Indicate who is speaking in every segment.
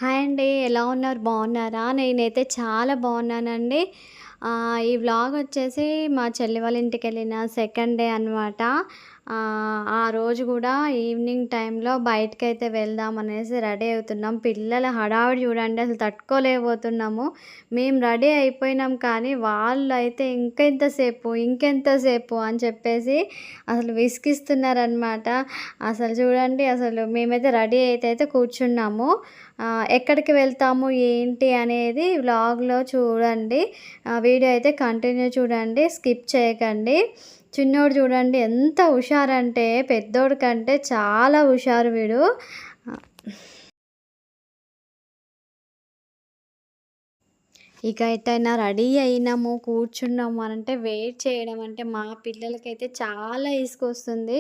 Speaker 1: Hi అండి. ఎలా ఉన్నారు? బాగున్నారా? నేనైతే చాలా బాగున్నానండి. ఈ వ్లాగ్ వచ్చేసి మా చెల్లి వాళ్ళ ఇంటికెళ్ళిన సెకండ్ డే అనమాట. ఆ రోజు కూడా ఈవినింగ్ టైంలో బయటకైతే వెళ్దాం అనేసి రెడీ అవుతున్నాం. పిల్లల హడావిడి చూడండి, అసలు తట్టుకోలేకపోతున్నాము. మేము రెడీ అయిపోయినాం కానీ వాళ్ళైతే ఇంకెంతసేపు అని చెప్పేసి అసలు విసిగిస్తున్నారనమాట. అసలు చూడండి, అసలు మేమైతే రెడీ అయితే కూర్చున్నాము. ఎక్కడికి వెళ్తాము ఏంటి అనేది వ్లాగ్‌లో చూడండి. వీడియో అయితే కంటిన్యూ చూడండి, స్కిప్ చేయకండి. చిన్నోడు చూడండి ఎంత హుషారంటే పెద్దోడి కంటే చాలా హుషారు వీడు. ఇక ఎటైనా రెడీ అయినాము, కూర్చున్నాము అనంటే వెయిట్ చేయడం అంటే మా పిల్లలకైతే చాలా విసుగొస్తుంది.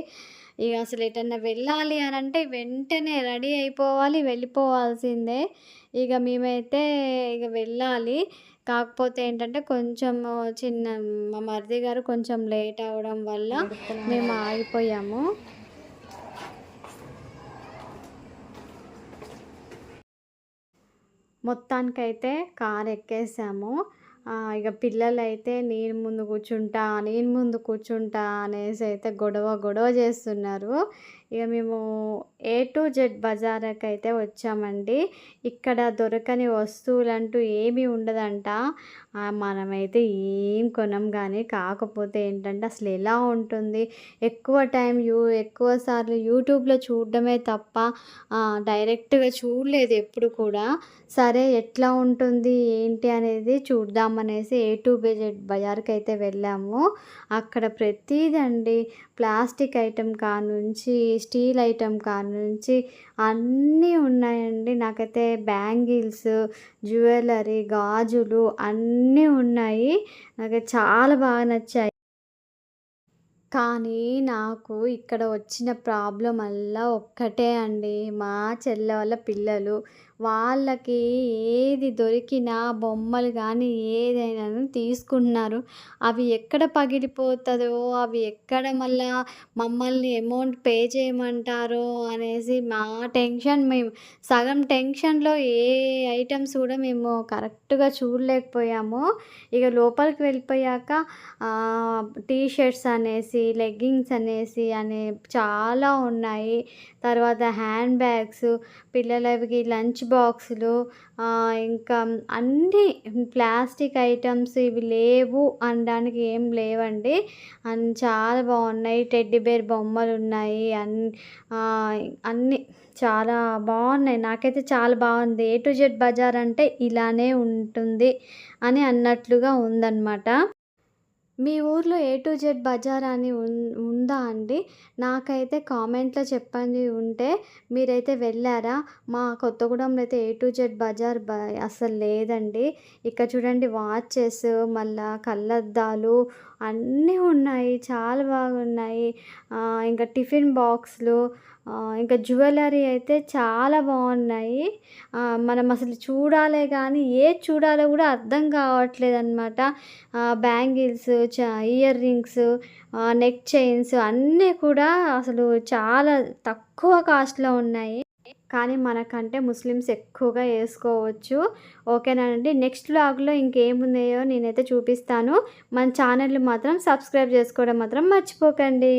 Speaker 1: ఇక అసలు ఎటన్నా వెళ్ళాలి అనంటే వెంటనే రెడీ అయిపోవాలి, వెళ్ళిపోవాల్సిందే. ఇక మేమైతే ఇక వెళ్ళాలి. కాకపోతే ఏంటంటే కొంచెము మా మరిది గారు కొంచెం లేట్ అవ్వడం వల్ల మేము ఆగిపోయాము. మొత్తానికైతే కార్ ఎక్కేసాము. ఇక పిల్లలైతే నేను ముందు కూర్చుంటా అనేసి అయితే గొడవ చేస్తున్నారు. ఇక మేము ఏ టు జెడ్ బజార్‌కైతే వచ్చామండి. ఇక్కడ దొరకని వస్తువులంటూ ఏమీ ఉండదంట. మనమైతే ఏం కొనం కానీ, కాకపోతే ఏంటంటే అసలు ఎలా ఉంటుంది, ఎక్కువ సార్లు యూట్యూబ్‌లో చూడడమే తప్ప డైరెక్ట్‌గా చూడలేదు ఎప్పుడు కూడా. సరే ఎట్లా ఉంటుంది ఏంటి అనేది చూద్దామనేసి ఏ టు జెడ్ బజార్‌కైతే వెళ్ళాము. అక్కడ ప్రతీదండి, ప్లాస్టిక్ ఐటెం కానుంచి, స్టీల్ ఐటెం కానుంచి అన్నీ ఉన్నాయండి. నాకైతే బ్యాంగిల్స్, జ్యువెలరీ, గాజులు అన్నీ ఉన్నాయి. నాకు చాలా బాగా నచ్చాయి. కానీ నాకు ఇక్కడ వచ్చిన ప్రాబ్లమల్లా ఒక్కటే అండి. మా చెల్లె వాళ్ళ పిల్లలు. వాళ్ళకి ఏది దొరికినా బొమ్మలు గానీ, ఏదైనాను తీసుకుంటున్నారు. అవి ఎక్కడ పగిలిపోతదో, అవి ఎక్కడ మళ్ళా మమ్మల్ని అమౌంట్ పే చేయమంటారో అనేసి మా టెన్షన్. మేము సగం టెన్షన్‌లో ఏ ఐటెమ్స్ కూడా మేము కరెక్ట్‌గా చూడలేకపోయాము. ఇక లోపలికి వెళ్ళిపోయాక టీ షర్ట్స్ అనేసి, లెగ్గింగ్స్ అనేసి చాలా ఉన్నాయి. తర్వాత హ్యాండ్ బ్యాగ్స్, పిల్లలవి లంచ్ బాక్సులు, ఇంకా అన్నీ ప్లాస్టిక్ ఐటమ్స్ ఇవి లేవు అనడానికి ఏం లేవండి. చాలా బాగున్నాయి. టెడ్డీ బేర్ బొమ్మలున్నాయి. అన్నీ చాలా బాగున్నాయి. నాకైతే చాలా బాగుంది. ఏ టు జెడ్ బజార్ అంటే ఇలానే ఉంటుంది అని అన్నట్లుగా ఉందన్నమాట. మీ ఊర్లో ఏ టు జెడ్ బజార్ అని ఉందా అండి? నాకైతే కామెంట్‌లో చెప్పండి ఉంటే. మీరైతే వెళ్లారా? మా కొత్తగూడెంలో అయితే ఏ టు జెడ్ బజార్ అస్సలు లేదండి. ఇక్కడ చూడండి వాచెస్, మళ్ళా కళ్ళద్దాలు అన్నీ ఉన్నాయి. చాలా బాగున్నాయి. ఇంకా టిఫిన్ బాక్స్‌లు, ఇంకా జ్యువెలరీ అయితే చాలా బాగున్నాయి. మనం అసలు చూడాలే కానీ ఏది చూడాలో కూడా అర్థం కావట్లేదన్నమాట. Bangles, earrings, neck chains అన్నీ కూడా అసలు చాలా తక్కువ కాస్ట్‌లో ఉన్నాయి. కానీ మనకంటే ముస్లిమ్స్ ఎక్కువగా వేసుకోవచ్చు. ఓకేనండి. నెక్స్ట్ వ్లాగ్‌లో ఇంకేమున్నాయో నేనైతే చూపిస్తాను. మన ఛానల్‌ని మాత్రం సబ్స్క్రైబ్ చేసుకోవడం మాత్రం మర్చిపోకండి.